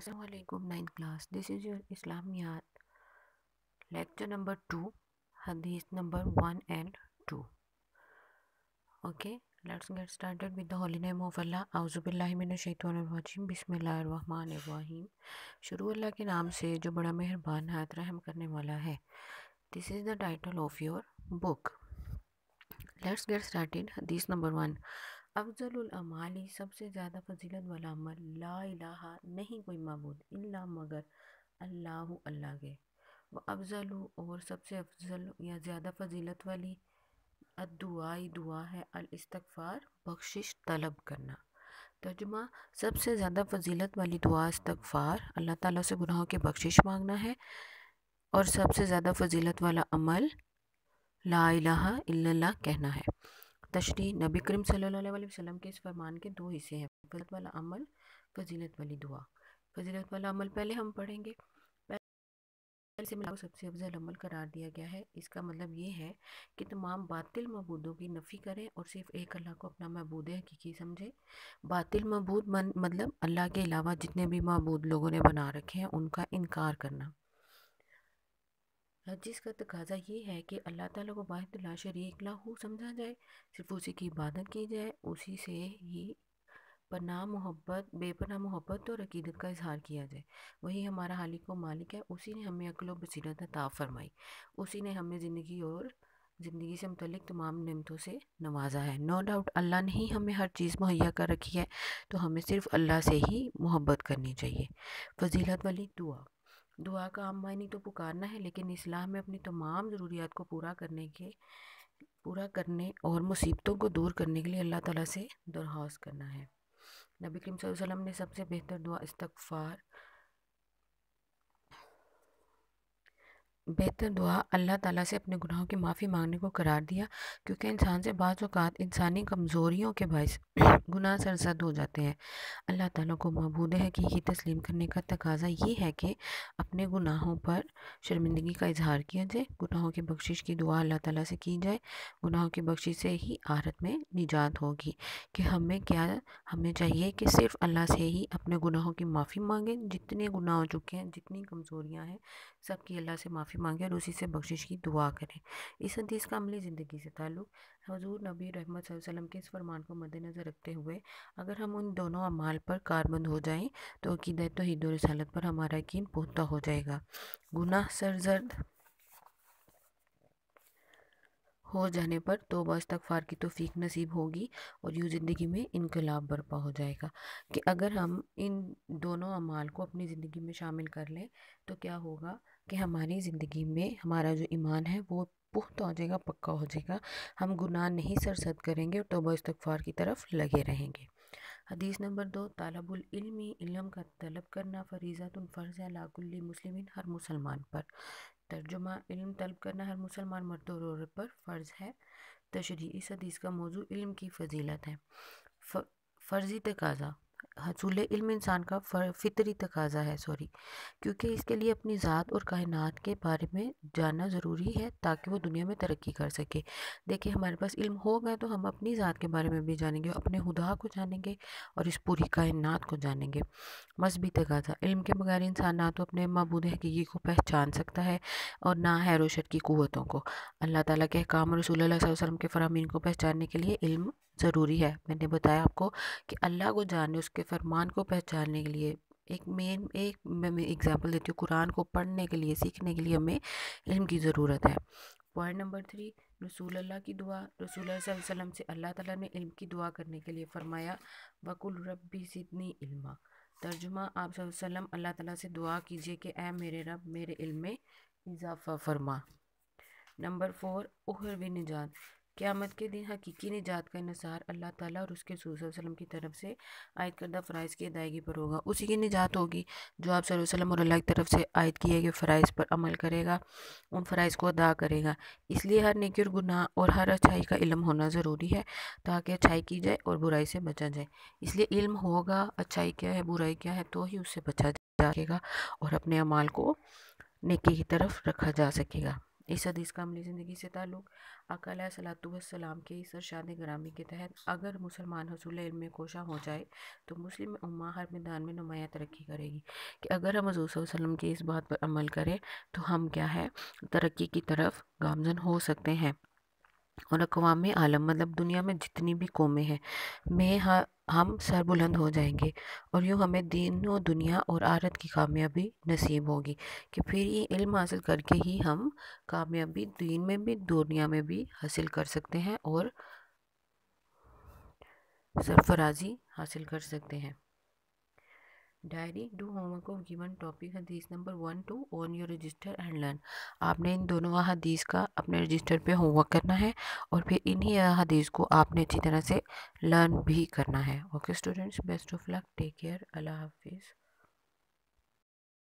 Assalamu alaikum, 9th class. This is your Islamiyat lecture number 2, Hadith number 1 and 2. Okay, let's get started with the holy name of Allah. Auzu billahi minash shaitanir rajim. Bismillahir rahmanir rahim. शुरू अल्लाह के नाम से जो बड़ा मेहरबान है रहम करने वाला है. This is the title of your book. Let's get started. Hadith number 1. अफजलुल अमाली सबसे ज़्यादा फजीलत वाला अमल ला इलाहा नहीं कोई माबूद इल्ला मगर अल्लाह अल्लाह के व अफजलु और सबसे अफजल या ज़्यादा फजीलत वाली अद्दुआई दुआ है अल इस्तगफार बख्शिश तलब करना. तर्जुमा सबसे ज़्यादा फजीलत वाली दुआ इस्तगफार अल्लाह ताला से गुनाहों की बख्शिश मांगना है और सबसे ज़्यादा फजीलत वाला अमल ला इलाहा इल्लल्लाह कहना है. तशरीह नबी करीम सल्लल्लाहु अलैहि वसल्लम के इस फरमान के दो हिस्से हैं, फजीलत वाला अमल, फजीलत वाली दुआ. फजीलत वाला अमल पहले हम पढ़ेंगे. पहले से मिला सबसे अफजल अमल करार दिया गया है. इसका मतलब ये है कि तमाम बातिल मबूदों की नफ़ी करें और सिर्फ एक अल्लाह को अपना मबूद हकीकी समझे. बातिल मबूद मतलब अल्लाह के अलावा जितने भी मबूद लोगों ने बना रखे हैं उनका इनकार करना, जिसका तकाजा ये है कि अल्लाह ताला को वाहिद ला शरीक लाहू समझा जाए, सिर्फ उसी की इबादत की जाए, उसी से ही बेपनाह मोहब्बत और अकीदत का इजहार किया जाए. वही हमारा हालिक व मालिक है. उसी ने हमें अक्ल व बसीरत अता फरमाई. उसी ने हमें ज़िंदगी से मुतल्लिक तमाम नेमतों से नवाजा है. नो डाउट अल्लाह ने ही हमें हर चीज़ मुहैया कर रखी है, तो हमें सिर्फ अल्लाह से ही मोहब्बत करनी चाहिए. फजीलत वाली दुआ का आम मायने तो पुकारना है, लेकिन इस्लाम में अपनी तमाम ज़रूरियात को पूरा करने और मुसीबतों को दूर करने के लिए अल्लाह ताला से दरख्वास्त करना है. नबी करीम सल्लल्लाहु अलैहि वसल्लम ने सबसे बेहतर दुआ अल्लाह ताला से अपने गुनाहों की माफ़ी मांगने को करार दिया, क्योंकि इंसान से बाज़ औक़ात इंसानी कमज़ोरियों के बायस गुनाह सरज़द हो जाते हैं. अल्लाह ताला को मबूद हकीकी तस्लीम करने का तकाज़ा ये है कि अपने गुनाहों पर शर्मिंदगी का इजहार किया जाए, गुनाहों की बख्शिश की दुआ अल्लाह ताला से की जाए. गुनाहों की बख्शिश से ही आखिरत में निजात होगी. कि हमें चाहिए कि सिर्फ अल्लाह से ही अपने गुनाहों की माफ़ी मांगें. जितने गुनाह हो चुके हैं, जितनी कमज़ोरियाँ हैं, सब की अल्लाह से माफ़ी मांगें और उसी से बख्शिश की दुआ करें. इस हदीस का अमली ज़िंदगी से ताल्लुक़ हुज़ूर नबी रहमत सल्लल्लाहु अलैहि वसल्लम के इस फरमान को मद्देनज़र रखते हुए अगर हम उन दोनों अमाल पर कारबंद हो जाएं तो अक़ीदत तौहीद और रिसालत पर हमारा यकीन पुख्ता हो जाएगा. गुनाह सरज़द हो जाने पर तौबा इस्तग़फ़ार की तौफ़ीक नसीब होगी और यूँ ज़िंदगी में इनकलाब बर्पा हो जाएगा. कि अगर हम इन दोनों अमाल को अपनी ज़िंदगी में शामिल कर लें तो क्या होगा कि हमारी ज़िंदगी में हमारा जो ईमान है वो पुख्ता हो जाएगा, पक्का हो जाएगा. हम गुनाह नहीं सरज़द करेंगे और तौबा इस्तग़फ़ार की तरफ लगे रहेंगे. हदीस नंबर 2. तालबुल इल्मी इल्म का तलब करना फ़रीज़तुन फ़र्ज़ है अला कुल्ली मुस्लिमिन हर मुसलमान पर. तर्जुमा इल्म तलब करना हर मुसलमान मर्द और औरत पर फ़र्ज़ है. तशरीह इस हदीस का मौजू इल्म की फ़जीलत है. फ़र्ज़ी तकाज़ा हसूल इल्म इंसान का फितरी तकाज़ा है क्योंकि इसके लिए अपनी ज़ात और कायनात के बारे में जानना ज़रूरी है ताकि वो दुनिया में तरक्की कर सके. देखिए, हमारे पास इल्म होगा तो हम अपनी ज़ात के बारे में भी जानेंगे, अपने खुदा को जानेंगे और इस पूरी कायनात को जानेंगे. मज़हबी तकाज़ा इल्म के बगैर इंसान ना तो अपने मबूद हकीकी को पहचान सकता है और ना हैर व शर की क़ुव्वतों को. अल्लाह ताला के अहकाम और रसूल सल्लल्लाहु अलैहि वसल्लम के फ़रामीन को पहचानने के लिए इल्म ज़रूरी है. मैंने बताया आपको कि अल्लाह को जानने, उसके फरमान को पहचानने के लिए मैं एग्जांपल देती हूँ. कुरान को पढ़ने के लिए, सीखने के लिए हमें इल्म की ज़रूरत है. Point number 3. रसूल अल्लाह की दुआ. रसूल सल्लल्लाहु अलैहि वसल्लम से अल्लाह ताला ने इल्म की दुआ करने के लिए फरमाया वकुल रब्बी ज़िदनी इल्मा. तर्जुमा आप सल्लल्लाहु अलैहि वसल्लम अल्लाह ताला से दुआ कीजिए कि ऐ मेरे रब मेरे इल्म में इजाफ़ा फरमा. नंबर 4. उखरवी निजात. क़यामत के दिन हकीकी निजात का इन्हिसार अल्लाह ताला और उसके रसूल सल्लल्लाहु अलैहि वसल्लम की तरफ से आयद करदा फ़राइज़ की अदायगी पर होगा. उसी की निजात होगी जो आप सल्लल्लाहु अलैहि वसल्लम और अल्लाह की तरफ से आयद किए गए फ़राइज़ पर अमल करेगा, उन फ़राइज़ को अदा करेगा. इसलिए हर नेकी और गुनाह और हर अच्छाई का इल्म होना ज़रूरी है ताकि अच्छाई की जाए और बुराई से बचा जाए. इसलिए इल्म होगा, अच्छाई क्या है, बुराई क्या है, तो ही उससे बचा जा सकेगा और अपने अमाल को नेकी की तरफ रखा जा सकेगा. اس حدیث کا عملی زندگی سے تعلق آقا علیہ الصلوۃ والسلام کے اس ارشاد گرامی کے تحت اگر مسلمان حصول علم میں کوشاں ہو جائے تو مسلم امہ ہر میدان میں نمایاں ترقی کرے گی، کہ اگر ہم حضور صلی اللہ علیہ وسلم کی اس بات پر عمل کریں تو ہم کیا ہے ترقی کی طرف گامزن ہو سکتے ہیں، اور اقوام عالم مطلب دنیا میں جتنی بھی قومیں ہیں میں ہم سر بلند ہو جائیں گے، اور یوں ہمیں دین و دنیا اور آخرت کی کامیابی نصیب ہوگی، کہ پھر یہ علم حاصل کر کے ہی ہم کامیابی دین میں بھی دنیا میں بھی حاصل کر سکتے ہیں اور سرفرازی حاصل کر سکتے ہیں۔ Diary do homework of given topic حدیث number 1 2 on your register and learn. آپ نے ان دونوں حدیث کا اپنے رجسٹر پہ ہوم ورک کرنا ہے، اور پھر انہی حدیث کو آپ نے اچھی طرح سے لرن بھی کرنا ہے۔ Okay students, best of luck, take care, اللہ حافظ۔